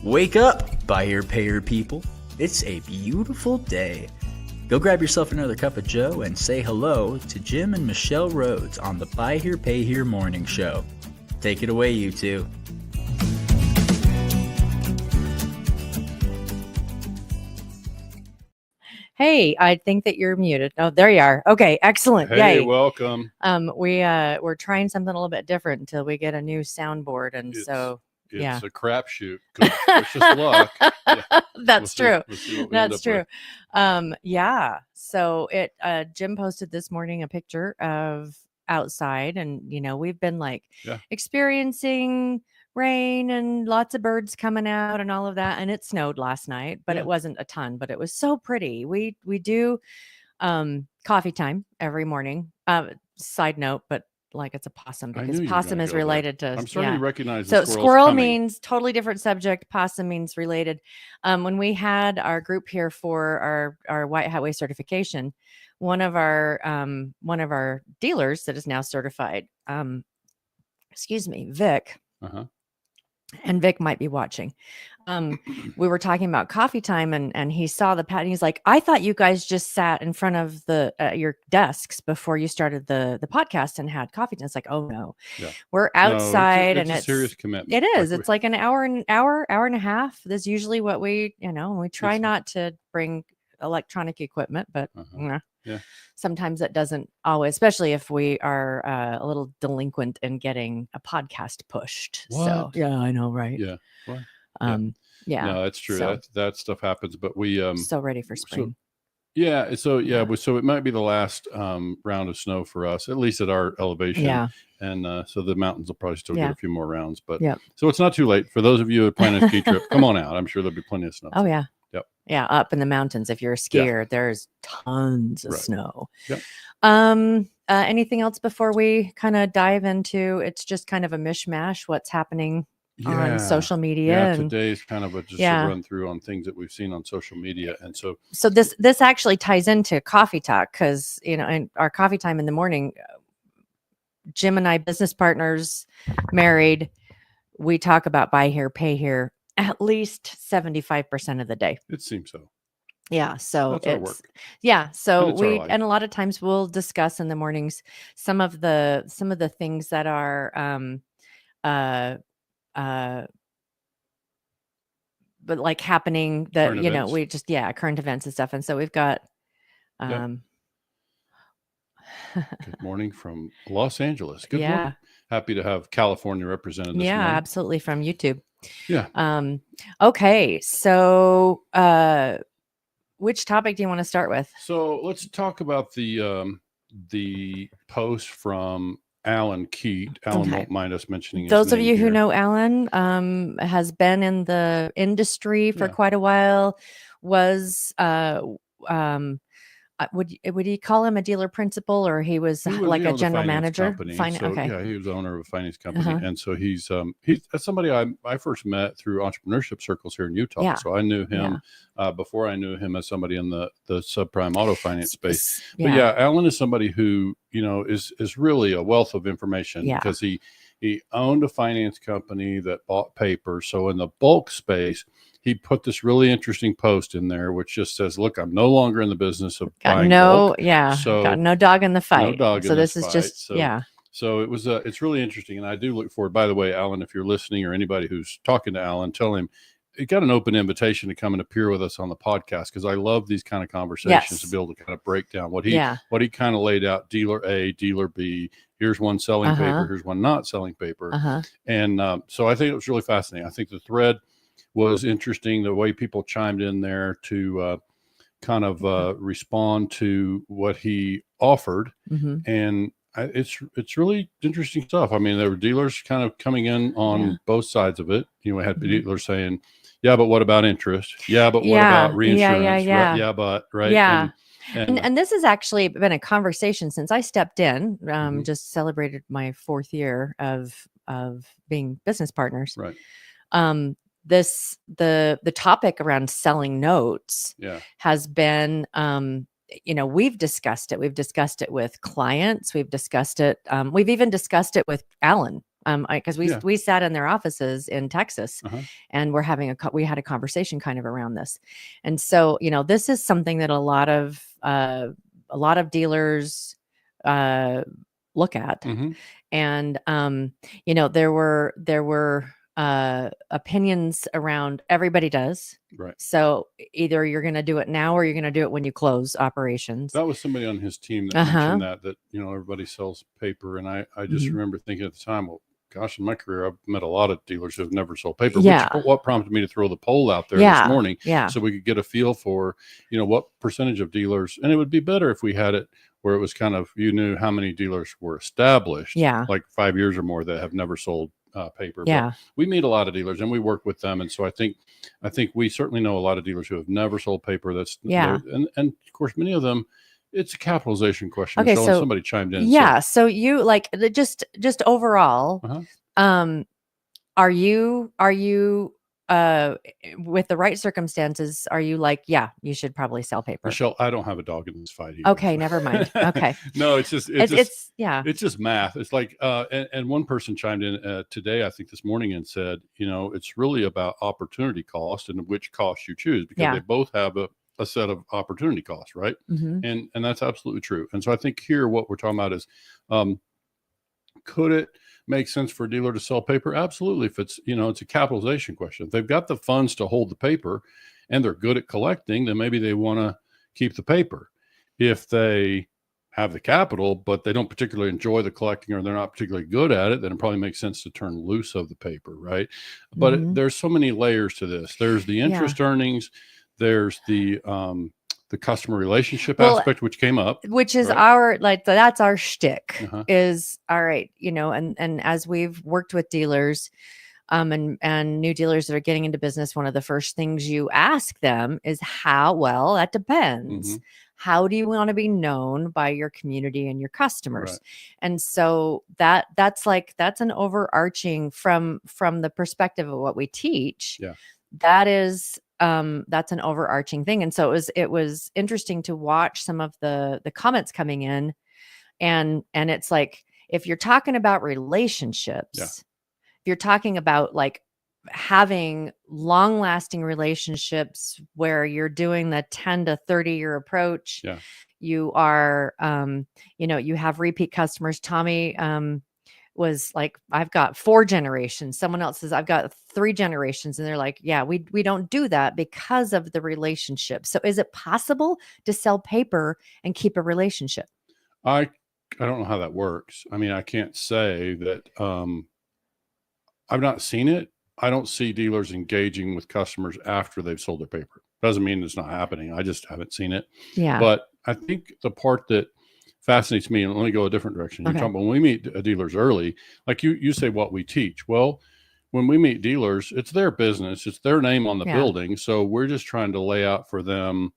Wake up, buy here, pay here people. It's a beautiful day. Go grab yourself another cup of joe and say hello to Jim and Michelle Rhoads on the Buy Here, Pay Here Morning Show. Take it away, you two. Hey, I think that you're muted. Oh, there you are. Okay, excellent. Hey, Yay. welcome. We're trying something a little bit different until we get a new soundboard, and It's yeah. a crapshoot. It's just luck. Yeah. That's true. We'll see what we end That's up true. with. Yeah. So Jim posted this morning a picture of outside, and we've been experiencing rain and lots of birds coming out and all of that, and it snowed last night, but it wasn't a ton, but it was so pretty. We do coffee time every morning. Side note, but it's a possum, because possum is related to. I'm starting to recognize so the squirrel coming. means totally different subject. Possum means related. When we had our group here for our White Highway certification, one of our dealers that is now certified, Vic. And Vic might be watching. We were talking about coffee time, and he saw the pad, and he's like, I thought you guys just sat in front of your desks before you started the podcast and had coffee. And it's like, oh no, we're outside. It's a serious commitment. It is. It's like an hour and a half. That's usually what we try not to bring electronic equipment, but sometimes it doesn't always, especially if we are a little delinquent in getting a podcast pushed. What? So yeah, I know, right? Yeah. What? No, it's true. So, that stuff happens, but we so ready for spring. So it might be the last round of snow for us, at least at our elevation. Yeah. And so the mountains will probably still get a few more rounds, but so it's not too late for those of you who are planning a ski trip. Come on out. I'm sure there'll be plenty of snow. Oh yeah. Yep. Yeah, up in the mountains. If you're a skier, there's tons of snow. Yep. Anything else before we kind of dive into? It's just kind of a mishmash. What's happening on social media? Yeah, today's kind of a run through on things that we've seen on social media, and so this actually ties into coffee talk, because in our coffee time in the morning, Jim and I, business partners, married, we talk about buy here, pay here at least 75% of the day. It seems so. Yeah. So that's our work. Yeah. So and a lot of times we'll discuss in the mornings some of the things that are but like happening that current events. We just current events and stuff. And so we've got Good morning from Los Angeles. Good morning. Happy to have California represented this morning. Absolutely, from YouTube. Yeah. Okay. So which topic do you want to start with? So let's talk about the post from Alan Keat. Alan won't mind us mentioning his Those of name you who here. know Alan, has been in the industry for quite a while, was would you call him a dealer principal, or he was like a general manager? He was owner of a finance company, and so he's somebody I first met through entrepreneurship circles here in Utah. So I knew him before I knew him as somebody in the subprime auto finance space. But Alan is somebody who is really a wealth of information, because he owned a finance company that bought paper. So in the bulk space, he put this really interesting post in there, which just says, "Look, I'm no longer in the business of buying bulk." So got no dog in the fight. No dog in this fight. is just So it was it's really interesting, and I do look forward. By the way, Alan, if you're listening, or anybody who's talking to Alan, tell him he got an open invitation to come and appear with us on the podcast, because I love these kind of conversations to be able to kind of break down what he kind of laid out. Dealer A, dealer B. Here's one selling paper. Here's one not selling paper. And so I think it was really fascinating. I think the thread was interesting, the way people chimed in there to kind of respond to what he offered. And it's really interesting stuff. I mean, there were dealers kind of coming in on both sides of it. We had dealers saying, yeah, but what about interest? Yeah, but what about reinsurance? Yeah, but right. Yeah. And this has actually been a conversation since I stepped in, just celebrated my 4th year of being business partners. Right. The topic around selling notes has been, we've discussed it. We've discussed it with clients. We've discussed it. We've even discussed it with Alan. Because we sat in their offices in Texas, and we had a conversation kind of around this. And so, this is something that a lot of dealers look at. And there were opinions around everybody does. Right. So either you're going to do it now or you're going to do it when you close operations. That was somebody on his team that mentioned that everybody sells paper. And I just remember thinking at the time, well, gosh, in my career, I've met a lot of dealers who have never sold paper, which what prompted me to throw the poll out there this morning so we could get a feel for, what percentage of dealers, and it would be better if we had it where it was kind of, you knew how many dealers were established, like 5 years or more, that have never sold paper. But we meet a lot of dealers and we work with them. And so I think we certainly know a lot of dealers who have never sold paper. And of course, many of them, it's a capitalization question. Okay, so somebody chimed in. So you just overall, are you with the right circumstances, are you like, you should probably sell paper? Michelle, I don't have a dog in this fight either. Okay, never mind. Okay. No, it's just math. It's like, and one person chimed in today, I think this morning, and said, it's really about opportunity cost and which cost you choose, because they both have a set of opportunity costs, right? And that's absolutely true. And so I think here what we're talking about is, could it make sense for a dealer to sell paper? Absolutely. If it's, it's a capitalization question. If they've got the funds to hold the paper and they're good at collecting, then maybe they want to keep the paper. If they have the capital, but they don't particularly enjoy the collecting, or they're not particularly good at it, then it probably makes sense to turn loose of the paper, right? But there's so many layers to this. There's the interest earnings. There's the customer relationship aspect, which came up, which is that's our shtick is all right. And as we've worked with dealers, and new dealers that are getting into business, one of the first things you ask them is that depends. How do you want to be known by your community and your customers? Right. And so that's an overarching from the perspective of what we teach. Yeah. That is, that's an overarching thing. And so it was interesting to watch some of the comments coming in, and it's like, if you're talking about relationships, if you're talking about like having long lasting relationships where you're doing the 10 to 30 year approach, you are, you have repeat customers. Tommy, was like, I've got 4 generations. Someone else says, I've got 3 generations. And they're like, we don't do that because of the relationship. So is it possible to sell paper and keep a relationship? I don't know how that works. I mean, I can't say that, I've not seen it. I don't see dealers engaging with customers after they've sold their paper. Doesn't mean it's not happening. I just haven't seen it. Yeah. But I think the part that fascinates me, and let me go a different direction. You're talking about when we meet dealers early, like you say what we teach. Well, when we meet dealers, it's their business, it's their name on the building. So we're just trying to lay out for them,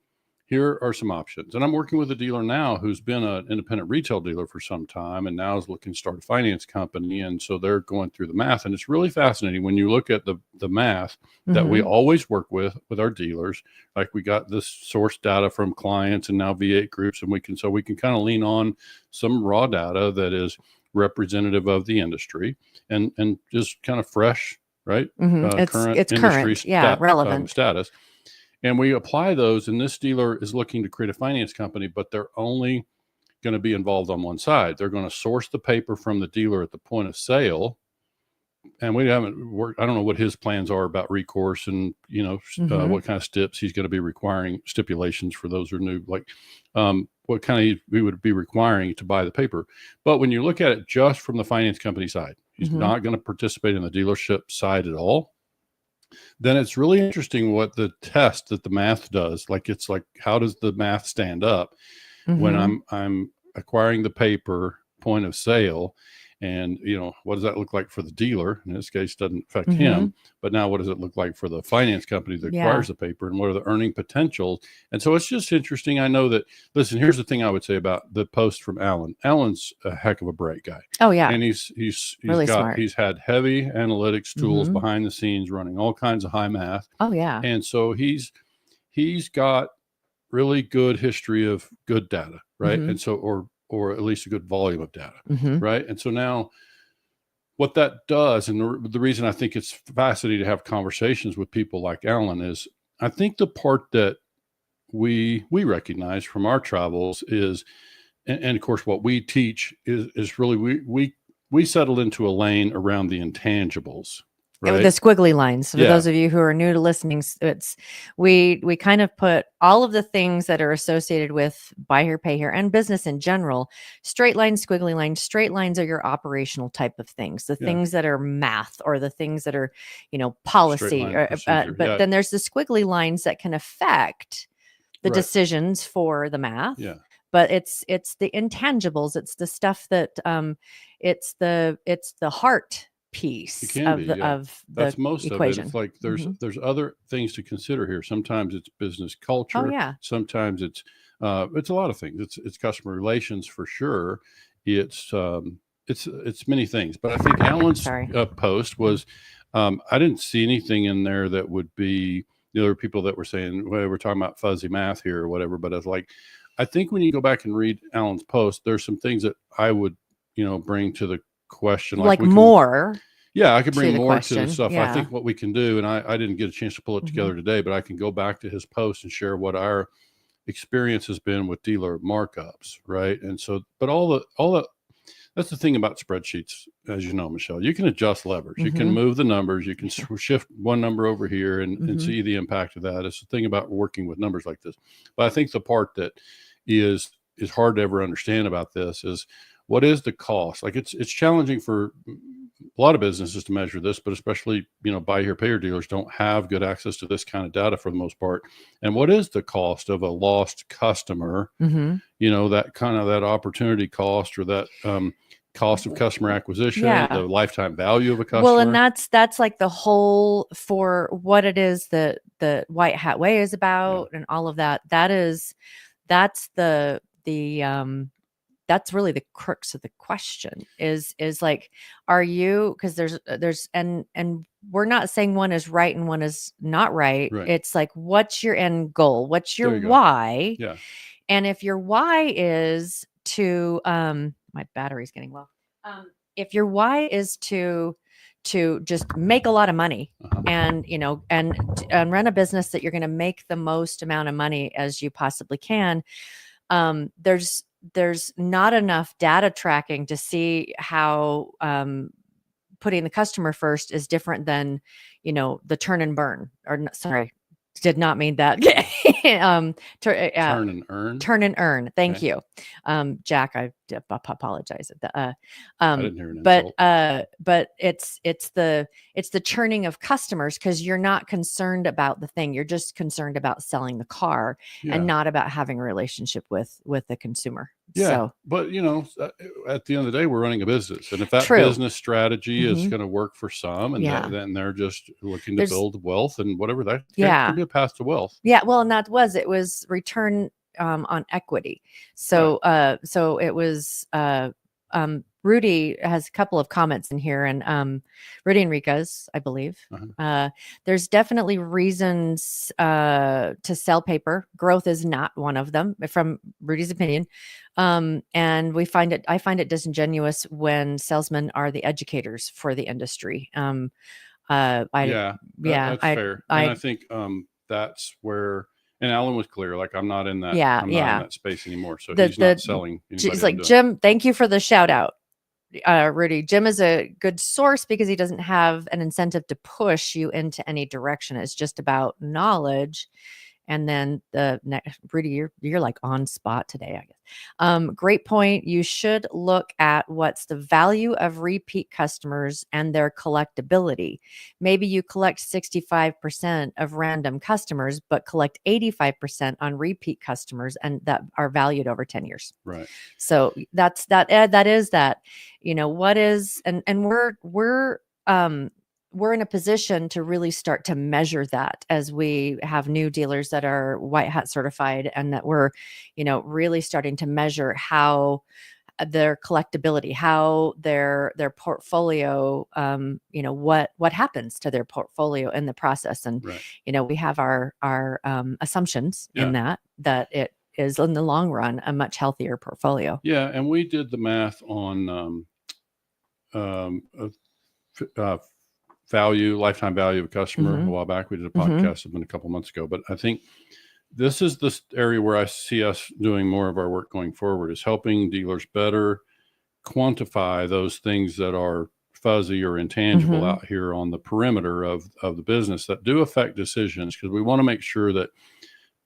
here are some options. And I'm working with a dealer now who's been an independent retail dealer for some time and now is looking to start a finance company. And so they're going through the math. And it's really fascinating when you look at the math that we always work with our dealers. Like, we got this source data from clients and now V8 groups, and we can kind of lean on some raw data that is representative of the industry and just kind of fresh, right? It's current, relevant status. And we apply those, and this dealer is looking to create a finance company, but they're only going to be involved on one side. They're going to source the paper from the dealer at the point of sale. And we haven't worked, I don't know what his plans are about recourse and, what kind of steps he's going to be requiring, stipulations for those who are new, like what kind of we would be requiring to buy the paper. But when you look at it just from the finance company side, he's not going to participate in the dealership side at all. Then it's really interesting what the test that the math does. Like, it's like, how does the math stand up when I'm acquiring the paper point of sale? And, what does that look like for the dealer? In this case, doesn't affect him. But now what does it look like for the finance company that acquires the paper, and what are the earning potentials? And so it's just interesting. I know that, listen, here's the thing I would say about the post from Alan. Alan's a heck of a bright guy. Oh, yeah. And he's really smart. He's had heavy analytics tools behind the scenes running all kinds of high math. Oh, yeah. And so he's got really good history of good data, right? And so, or at least a good volume of data, right? And so now what that does, and the reason I think it's fascinating to have conversations with people like Alan is, I think the part that we recognize from our travels is, and of course what we teach is really we settle into a lane around the intangibles, right? The squiggly lines. For Yeah. those of you who are new to listening, it's we kind of put all of the things that are associated with buy here, pay here, and business in general. Straight lines, squiggly lines. Straight lines are your operational type of things, the things that are math, or the things that are, policy. But then there's the squiggly lines that can affect the decisions for the math. Yeah. But it's the intangibles. It's the stuff that it's the heart piece of that's the most equation. of it. It's like there's other things to consider here. Sometimes it's business culture. Oh, yeah. Sometimes it's a lot of things. It's customer relations for sure. It's many things. But I think Alan's post was I didn't see anything in there that would be, there were people that were saying, well, we're talking about fuzzy math here or whatever. But it's like, I think when you go back and read Alan's post, there's some things that I would, bring to the question, like more. Yeah, I could bring more to the stuff. Yeah. I think what we can do, and I didn't get a chance to pull it together today, but I can go back to his post and share what our experience has been with dealer markups, right? And so, but all the that's the thing about spreadsheets, as you know, Michelle. You can adjust levers. You can move the numbers. You can shift one number over here and see the impact of that. It's the thing about working with numbers like this. But I think the part that is hard to ever understand about this is, what is the cost? Like it's challenging for a lot of businesses to measure this, but especially, buy here, pay here dealers don't have good access to this kind of data for the most part. And what is the cost of a lost customer? That kind of that opportunity cost, or that cost of customer acquisition, the lifetime value of a customer. Well, and that's like the whole, for what it is that the White Hat Way is about, and all of that. That's really the crux of the question is like, are you, because there's and we're not saying one is right and one is not right. It's like, what's your end goal? What's your why? Yeah. And if your why is to my battery's getting low. If your why is to just make a lot of money and run a business that you're going to make the most amount of money as you possibly can, there's not enough data tracking to see how putting the customer first is different than, the turn and burn, sorry, did not mean that. Turn and earn. Turn and earn. Thank you. Jack, I apologize. I didn't hear an insult. But it's the churning of customers, because you're not concerned about the thing. You're just concerned about selling the car and not about having a relationship with the consumer. Yeah. So, but at the end of the day, we're running a business, and if that business strategy is going to work for some, and then they're just looking to build wealth and whatever, that could be a path to wealth. Yeah. Well, and it was return on equity. So, so it was, Rudy has a couple of comments in here, and Rudy Enriquez, I believe. There's definitely reasons to sell paper. Growth is not one of them, from Rudy's opinion. And I find it disingenuous when salesmen are the educators for the industry. That's fair. And I think that's where. And Alan was clear, like, I'm not in that, not in that space anymore. So he's not selling. It's like, Jim, thank you for the shout out. Rudy, Jim is a good source because he doesn't have an incentive to push you into any direction. It's just about knowledge. And then Rudy, you're like on spot today, I guess. Great point. You should look at what's the value of repeat customers and their collectability. Maybe you collect 65% of random customers, but collect 85% on repeat customers, and that are valued over 10 years. Right. So that's that. That is that. What is, and we're in a position to really start to measure that as we have new dealers that are White Hat certified, and that we're, really starting to measure how their collectability, how their portfolio, what happens to their portfolio in the process. And, we have our assumptions in that it is in the long run a much healthier portfolio. Yeah. And we did the math on, lifetime value of a customer a while back. We did a podcast a couple months ago, but I think this is this area where I see us doing more of our work going forward, is helping dealers better quantify those things that are fuzzy or intangible out here on the perimeter of the business that do affect decisions. Because we want to make sure that,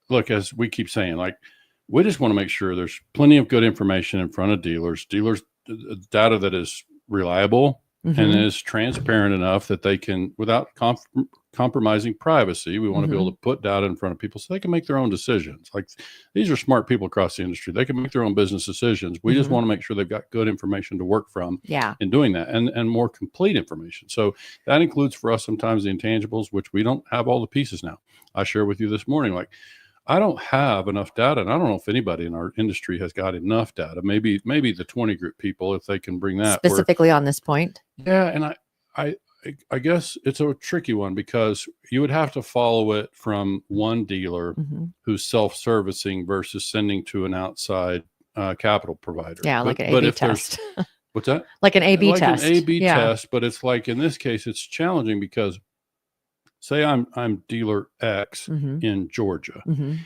look, as we keep saying, like, we just want to make sure there's plenty of good information in front of dealers, data that is reliable and is transparent enough that they can, without compromising privacy, we want to be able to put data in front of people so they can make their own decisions. Like, these are smart people across the industry. They can make their own business decisions. We just want to make sure they've got good information to work from in doing that, and more complete information. So that includes for us sometimes the intangibles, which we don't have all the pieces now. I share with you this morning, like, I don't have enough data, and I don't know if anybody in our industry has got enough data. Maybe the 20 group people, if they can bring that specifically on this point. Yeah, and I guess it's a tricky one, because you would have to follow it from one dealer who's self-servicing versus sending to an outside capital provider. Yeah, like an A/B test. What's that? Like an A/B test. An A/B test, but it's like, in this case, it's challenging because, say I'm dealer X in Georgia,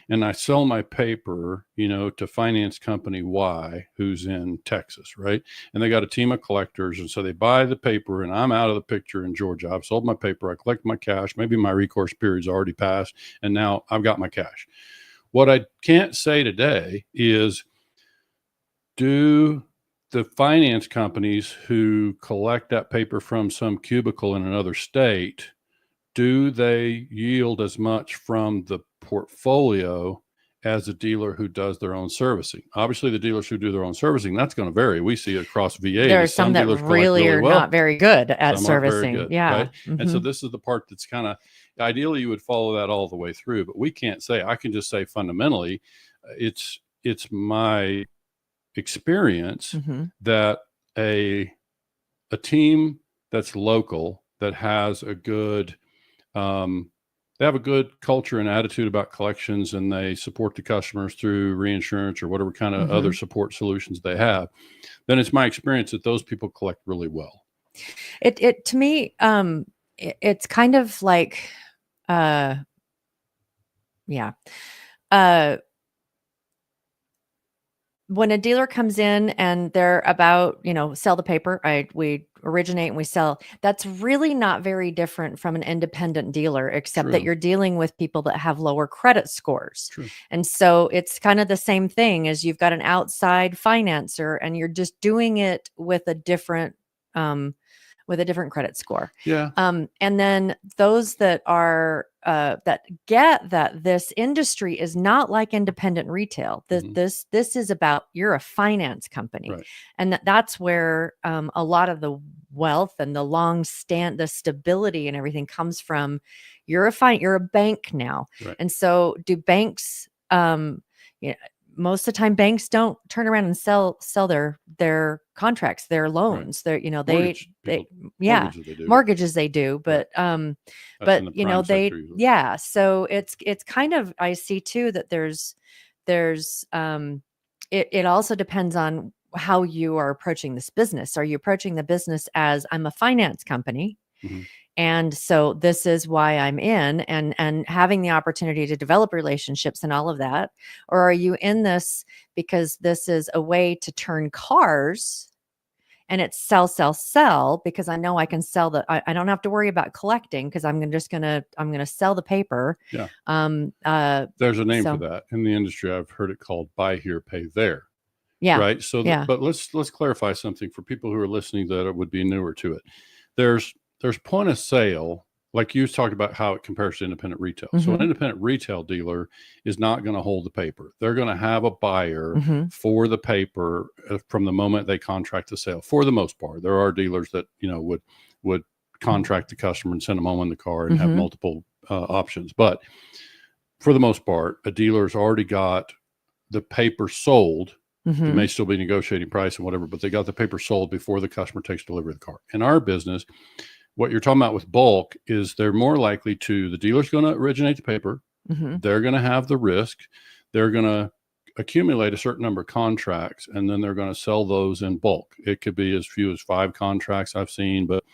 and I sell my paper, to finance company Y, who's in Texas, right? And they got a team of collectors, and so they buy the paper, and I'm out of the picture in Georgia. I've sold my paper, I collect my cash, maybe my recourse period's already passed, and now I've got my cash. What I can't say today is, do the finance companies who collect that paper from some cubicle in another state, do they yield as much from the portfolio as a dealer who does their own servicing? Obviously, the dealers who do their own servicing, that's going to vary. We see it across VA. There are some that really are not very good at servicing. Good, right? And so this is the part that's kind of, ideally you would follow that all the way through, but we can't say. I can just say fundamentally, it's my experience that a team that's local, that has a good, they have a good culture and attitude about collections, and they support the customers through reinsurance or whatever kind of other support solutions they have, then it's my experience that those people collect really well. It to me, it's kind of like, when a dealer comes in and they're about, sell the paper, we originate and we sell, that's really not very different from an independent dealer, except that you're dealing with people that have lower credit scores. And so it's kind of the same thing as you've got an outside financer, and you're just doing it with a different credit score. And then those that are that get that this industry is not like independent retail. This is about, you're a finance company, and that's where a lot of the wealth and the stability and everything comes from. You're a bank now, and so do banks. Most of the time, banks don't turn around and sell their contracts, their loans. They're, mortgages they do, but so it's kind of, I see too that there's it also depends on how you are approaching this business. Are you approaching the business as, I'm a finance company, and so this is why I'm in, and having the opportunity to develop relationships and all of that? Or are you in this because this is a way to turn cars, and it's sell, because I know I can sell I don't have to worry about collecting, because I'm going to sell the paper. There's a name for that in the industry. I've heard it called buy here, pay there. Right. So, but let's clarify something for people who are listening that would be newer to it. There's point of sale, like you talked about how it compares to independent retail. So an independent retail dealer is not going to hold the paper. They're going to have a buyer for the paper from the moment they contract the sale. For the most part, there are dealers that would contract the customer and send them home in the car and have multiple options. But for the most part, a dealer's already got the paper sold. They may still be negotiating price and whatever, but they got the paper sold before the customer takes delivery of the car. In our business, what you're talking about with bulk is they're more likely to, the dealer's going to originate the paper. They're going to have the risk. They're going to accumulate a certain number of contracts, and then they're going to sell those in bulk. It could be as few as 5 contracts I've seen, but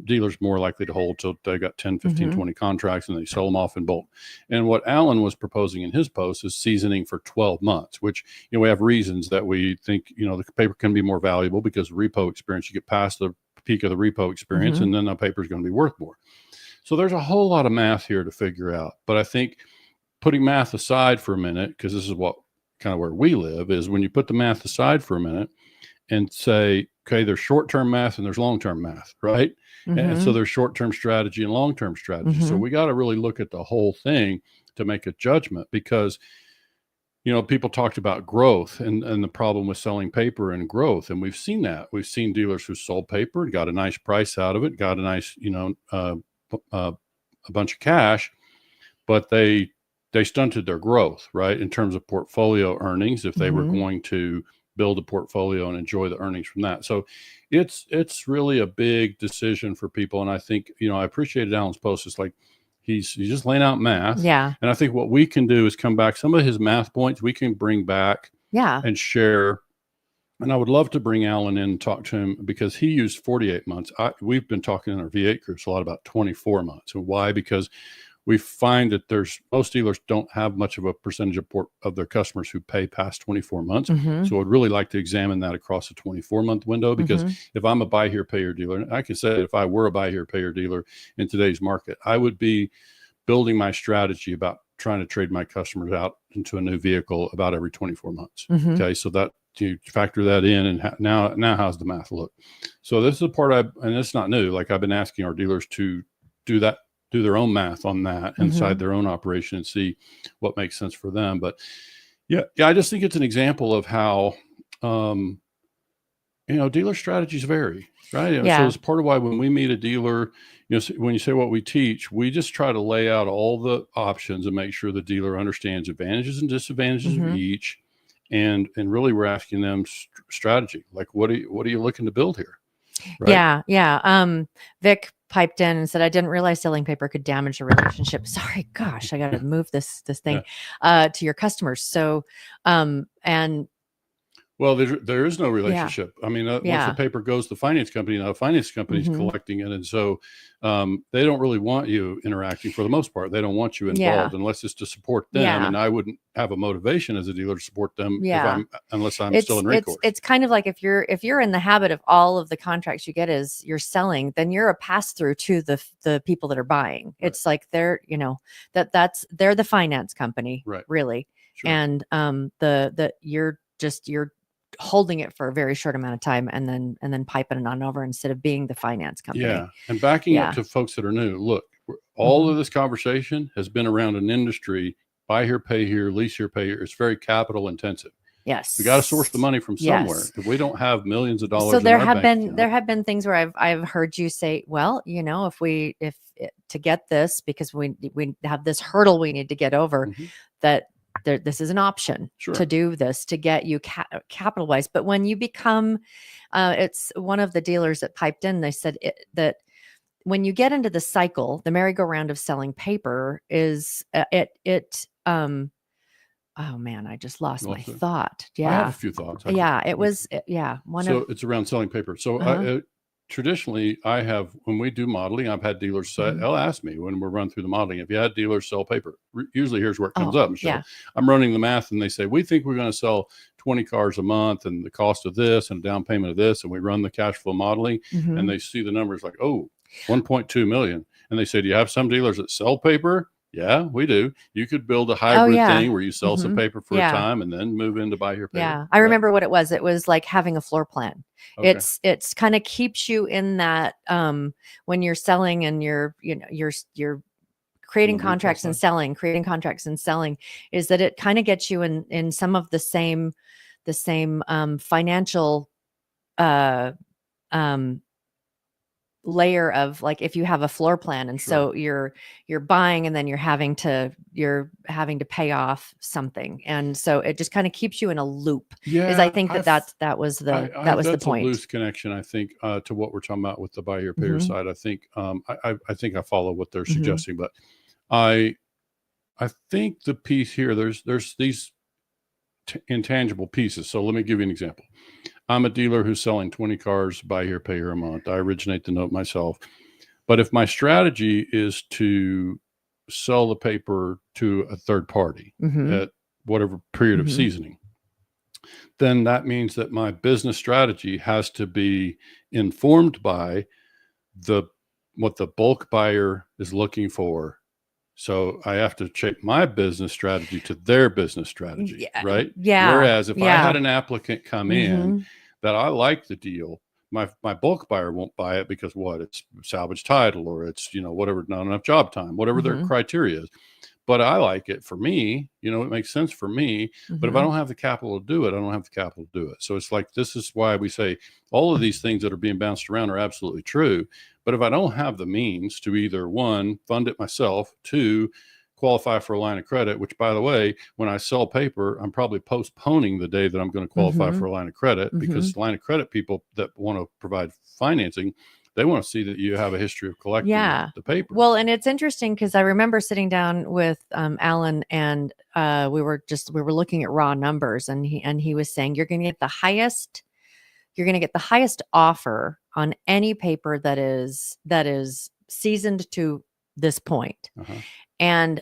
dealers more likely to hold till they got 10, 15, 20 contracts and they sell them off in bulk. And what Alan was proposing in his post is seasoning for 12 months, which, we have reasons that we think, the paper can be more valuable because repo experience, you get past the peak of the repo experience and then the paper is going to be worth more. So there's a whole lot of math here to figure out. But I think putting math aside for a minute, because this is what kind of where we live, is when you put the math aside for a minute and say, okay, there's short-term math and there's long-term math, right? And so there's short-term strategy and long-term strategy. So we got to really look at the whole thing to make a judgment, because, people talked about growth and the problem with selling paper and growth. And we've seen that. We've seen dealers who sold paper and got a nice price out of it, got a nice, a bunch of cash, but they stunted their growth, right? In terms of portfolio earnings, if they were going to build a portfolio and enjoy the earnings from that. So it's really a big decision for people. And I think, I appreciated Alan's post. It's like, he's just laying out math. Yeah. And I think what we can do is come back, some of his math points we can bring back and share. And I would love to bring Alan in and talk to him, because he used 48 months. We've been talking in our V8 groups a lot about 24 months. And why? Because we find that most dealers don't have much of a percentage of their customers who pay past 24 months. So I'd really like to examine that across a 24-month window, because if I'm a buy here, pay here dealer, and I can say if I were a buy here, pay here dealer in today's market, I would be building my strategy about trying to trade my customers out into a new vehicle about every 24 months. Okay. So that you factor that in, and now how's the math look? So this is the part and it's not new. Like, I've been asking our dealers to do their own math on that inside their own operation and see what makes sense for them. But yeah, I just think it's an example of how, dealer strategies vary, right? So it's part of why when we meet a dealer, when you say what we teach, we just try to lay out all the options and make sure the dealer understands advantages and disadvantages of each. And really we're asking them strategy. Like, what are you looking to build here? Right? Yeah. Vic piped in and said, I didn't realize selling paper could damage a relationship. Sorry, gosh, I got to move this thing to your customers. So, and well, there is no relationship. I mean, once the paper goes to the finance company, now the finance company is collecting it. And so they don't really want you interacting for the most part. They don't want you involved unless it's to support them. And I wouldn't have a motivation as a dealer to support them unless I'm still in recourse. It's kind of like if you're in the habit of all of the contracts you get is you're selling, then you're a pass through to the people that are buying. Right. It's like they're, they're the finance company, really. Sure. And you're holding it for a very short amount of time and then piping it on over instead of being the finance company. Yeah. And backing up to folks that are new, look, all of this conversation has been around an industry, buy here, pay here, lease here, pay here. It's very capital intensive. Yes. We got to source the money from somewhere. If we don't have millions of dollars. So there have been things where I've heard you say, well, if to get this, because we have this hurdle we need to get over, that this is an option to do this, to get you capitalized. But when you become, it's one of the dealers that piped in, they said that when you get into the cycle, the merry-go-round of selling paper is oh man, I just lost my thought. Yeah. I have a few thoughts. It's around selling paper. So traditionally, when we do modeling, I've had dealers say, they'll ask me when we're running through the modeling, if you had dealers sell paper, usually here's where it comes up, Michelle. Yeah. I'm running the math and they say, we think we're going to sell 20 cars a month and the cost of this and down payment of this. And we run the cash flow modeling and they see the numbers like, 1.2 million. And they say, do you have some dealers that sell paper? Yeah, we do. You could build a hybrid thing where you sell some paper for a time and then move into buy here, pay here. Yeah, I remember what it was. It was like having a floor plan. Okay. It's kind of keeps you in that when you're selling and you're creating contracts and selling, is that it kind of gets you in some of the same financial layer of, like, if you have a floor plan and so you're buying and then you're having to pay off something, and so it just kind of keeps you in a loop. I think that was the point. A loose connection, I think, to what we're talking about with the buy here, pay here side. I think I think I follow what they're suggesting, but I think the piece here, there's these intangible pieces. So let me give you an example. I'm a dealer who's selling 20 cars, buy here, pay here a month. I originate the note myself. But if my strategy is to sell the paper to a third party at whatever period of seasoning, then that means that my business strategy has to be informed by what the bulk buyer is looking for. So I have to shape my business strategy to their business strategy, right? Yeah. Whereas if I had an applicant come in that I like the deal, my bulk buyer won't buy it because it's salvage title, or it's, whatever, not enough job time, whatever their criteria is. But I like it for me, it makes sense for me. But if I don't have the capital to do it, I don't have the capital to do it. So it's like, this is why we say all of these things that are being bounced around are absolutely true. But if I don't have the means to either, one, fund it myself, two, qualify for a line of credit, which, by the way, when I sell paper, I'm probably postponing the day that I'm going to qualify for a line of credit, because line of credit people that want to provide financing, they want to see that you have a history of collecting the paper. Well, and it's interesting because I remember sitting down with Alan, and we were looking at raw numbers, and he was saying you're going to get the highest offer on any paper that is seasoned to this point. And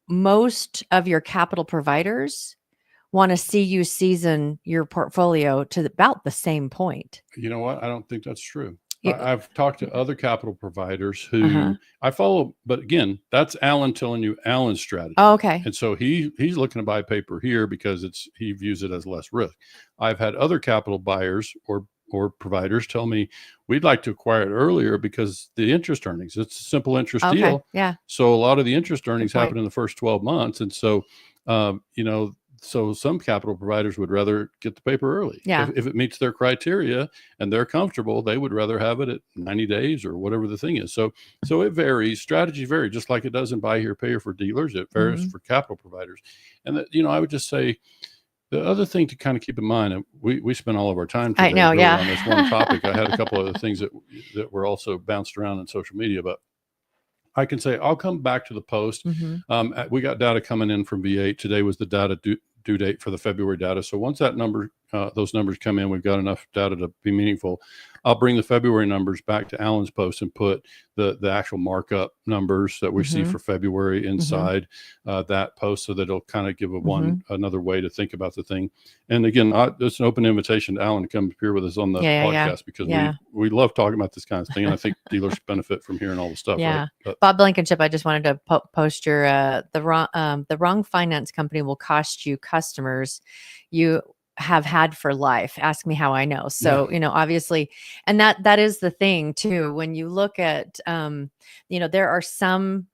most of your capital providers want to see you season your portfolio to about the same point. You know what? I don't think that's true. I've talked to other capital providers who I follow, but again, that's Alan telling you Alan's strategy. Oh, okay. And so he's looking to buy paper here because he views it as less risk. I've had other capital buyers or providers tell me we'd like to acquire it earlier because the interest earnings, it's a simple interest deal. Yeah. So a lot of the interest earnings happen in the first 12 months. And so, so some capital providers would rather get the paper early. Yeah. If it meets their criteria and they're comfortable, they would rather have it at 90 days or whatever the thing is. So it varies. Strategies vary, just like it does in buy here, pay here for dealers. It varies for capital providers. And that, I would just say the other thing to kind of keep in mind, and we spent all of our time today on this one topic. I had a couple other things that were also bounced around in social media, but I can say I'll come back to the post. We got data coming in from V8. Today was the data due date for the February data. So once that those numbers come in, we've got enough data to be meaningful. I'll bring the February numbers back to Alan's post and put the actual markup numbers that we see for February inside that post, so that it'll kind of give another way to think about the thing. And again, it's an open invitation to Alan to come appear with us on the podcast, because we love talking about this kind of thing. And I think dealers benefit from hearing all the stuff. Yeah. Right? Bob Blankenship, I just wanted to post your, the wrong finance company will cost you customers you have had for life. Ask me how I know. So, obviously, and that is the thing too. When you look at, there are some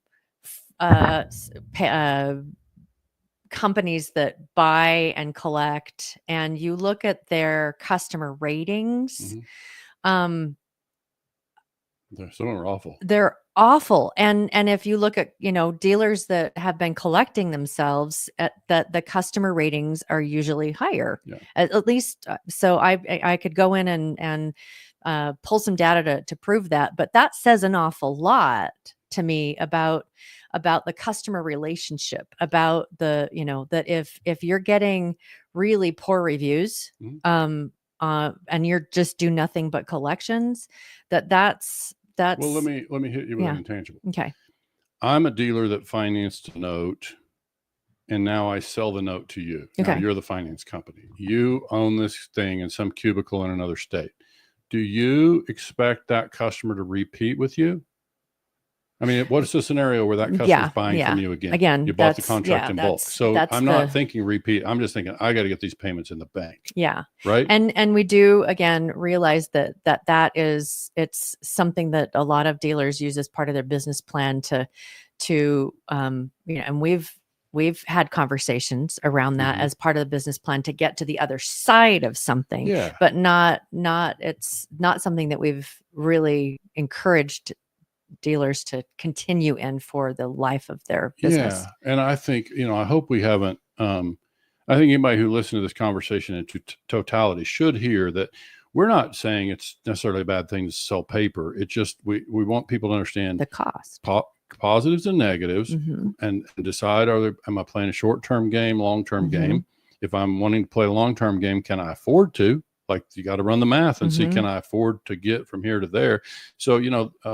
companies that buy and collect, and you look at their customer ratings. Some are awful. They're awful. And if you look at, dealers that have been collecting themselves, the customer ratings are usually higher, at least. So I could go in and pull some data to prove that, but that says an awful lot to me about the customer relationship, about the, that if you're getting really poor reviews, and you're just do nothing but collections, that's well, let me hit you with an intangible. Okay. I'm a dealer that financed a note, and now I sell the note to you. Okay. Now you're the finance company. You own this thing in some cubicle in another state. Do you expect that customer to repeat with you? I mean, what's the scenario where that customer's buying from you again? Again, you bought the contract in bulk. So I'm not thinking repeat. I'm just thinking I got to get these payments in the bank. Yeah. Right. And we do again realize that it's something that a lot of dealers use as part of their business plan and we've had conversations around that as part of the business plan to get to the other side of something. Yeah. But it's not something that we've really encouraged dealers to continue in for the life of their business. Yeah. And I think, I hope we haven't, I think anybody who listened to this conversation in totality should hear that we're not saying it's necessarily a bad thing to sell paper. It's just, we want people to understand the cost, positives and negatives, and decide, am I playing a short-term game, long-term game? if I'm wanting to play a long-term game, can I afford to? Like, you got to run the math and see, can I afford to get from here to there? So,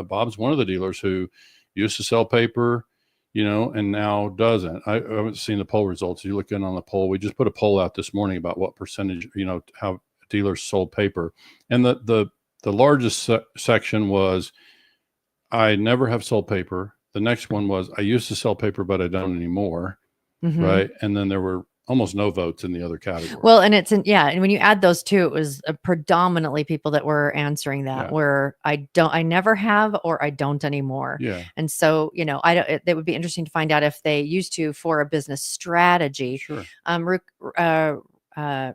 Bob's one of the dealers who used to sell paper, and now doesn't. I haven't seen the poll results. You look in on the poll. We just put a poll out this morning about what percentage, how dealers sold paper. And the largest section was, I never have sold paper. The next one was, I used to sell paper, but I don't anymore. Right. And then there were almost no votes in the other category. Well, and and when you add those two, it was predominantly people that were answering that where I never have, or I don't anymore. Yeah. And so, it would be interesting to find out if they used to for a business strategy. Sure.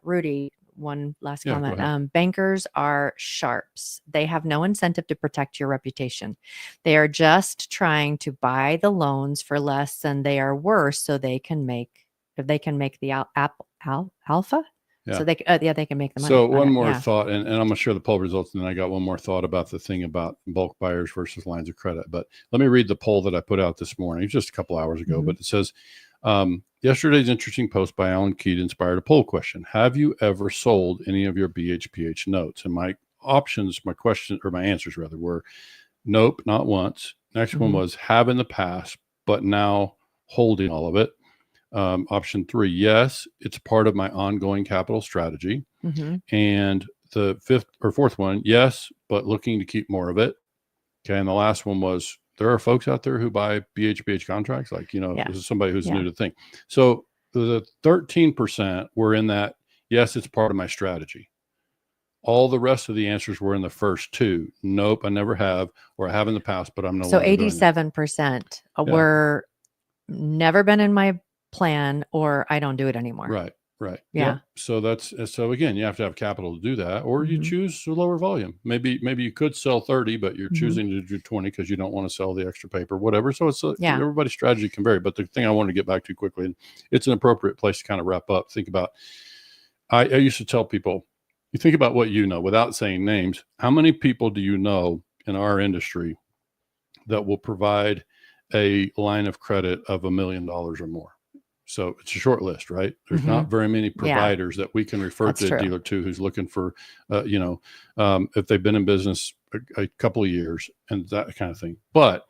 Rudy, one last comment. Bankers are sharps. They have no incentive to protect your reputation. They are just trying to buy the loans for less than they are worth, so they can make the alpha. Yeah. So they can make the money. So one more thought, and I'm gonna share the poll results, and then I got one more thought about the thing about bulk buyers versus lines of credit. But let me read the poll that I put out this morning, just a couple hours ago. But it says, yesterday's interesting post by Alan Keat inspired a poll question. Have you ever sold any of your BHPH notes? And my answers were, nope, not once. Next one was, have in the past, but now holding all of it. Option 3, yes, it's part of my ongoing capital strategy. And the fourth one, yes, but looking to keep more of it. Okay. And the last one was, there are folks out there who buy BHPH contracts, this is somebody who's new to the thing. So the 13% were in that, yes, it's part of my strategy. All the rest of the answers were in the first two. Nope, I never have, or I have in the past, but I'm no longer doing it. So 87% were never been in my plan, or I don't do it anymore. Right. Yeah. Yep. So again, you have to have capital to do that, or you choose a lower volume. Maybe you could sell 30, but you're choosing to do 20 because you don't want to sell the extra paper, whatever. So everybody's strategy can vary. But the thing I wanted to get back to quickly, and it's an appropriate place to kind of wrap up. Think about, I used to tell people, you think about what you know without saying names. How many people do you know in our industry that will provide a line of credit of $1 million or more? So it's a short list, right? There's not very many providers that we can refer to a dealer to who's looking for, if they've been in business a couple of years and that kind of thing. But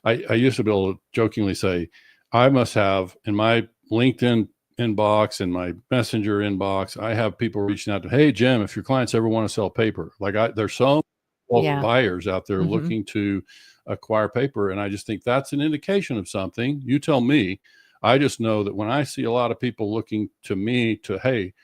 I used to be able to jokingly say, I must have in my LinkedIn inbox and my messenger inbox, I have people reaching out to, hey, Jim, if your clients ever want to sell paper, there's so many buyers out there looking to acquire paper. And I just think that's an indication of something. You tell me. I just know that when I see a lot of people looking to me to, hey,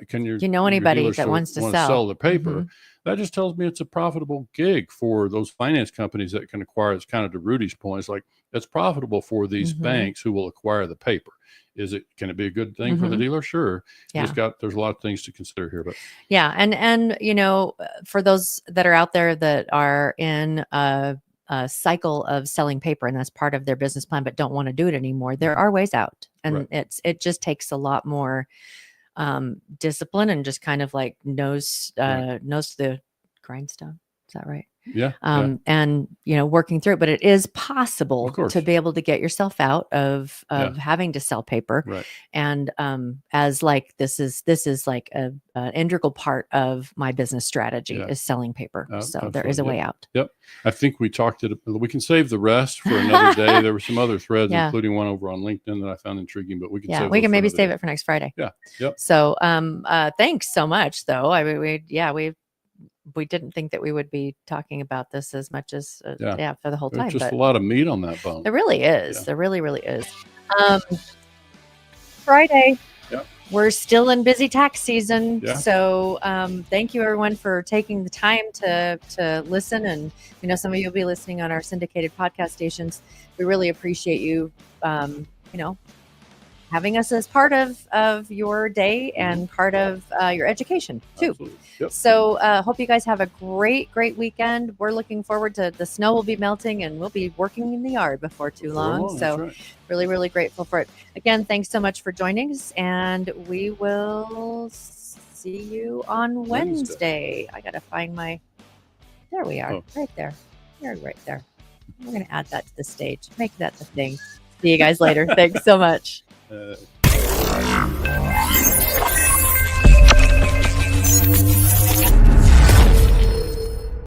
can you know anybody that wants to sell the paper? That just tells me it's a profitable gig for those finance companies that can acquire. It's kind of to Rudy's point. It's like, it's profitable for these banks who will acquire the paper. Can it be a good thing for the dealer? Sure. There's a lot of things to consider here, but and for those that are out there that are in a cycle of selling paper and that's part of their business plan, but don't want to do it anymore, there are ways out, and it just takes a lot more discipline and just kind of like nose to the grindstone. Is that right? Yeah. And working through it, but it is possible to be able to get yourself out of having to sell paper. Right. And as like this is like an integral part of my business strategy is selling paper. So absolutely. there is a way out. Yep. I think we can save the rest for another day. There were some other threads, including one over on LinkedIn that I found intriguing, but we can we can maybe save it for next Friday. Yeah. Yep. So thanks so much though. I mean, we didn't think that we would be talking about this as much as for the whole time. There's just a lot of meat on that bone. There really is. There really is. Friday. Yep. We're still in busy tax season. Yeah. So thank you everyone for taking the time to listen. And some of you will be listening on our syndicated podcast stations. We really appreciate you having us as part of your day and part of your education too. Absolutely. Yep. So hope you guys have a great weekend. We're looking forward to the snow will be melting and we'll be working in the yard before too long. So really grateful for it. Again, thanks so much for joining us, and we will see you on Wednesday. I gotta find there we are. Right there. You're right there. We're gonna add that to the stage. Make that the thing. See you guys later. Thanks so much.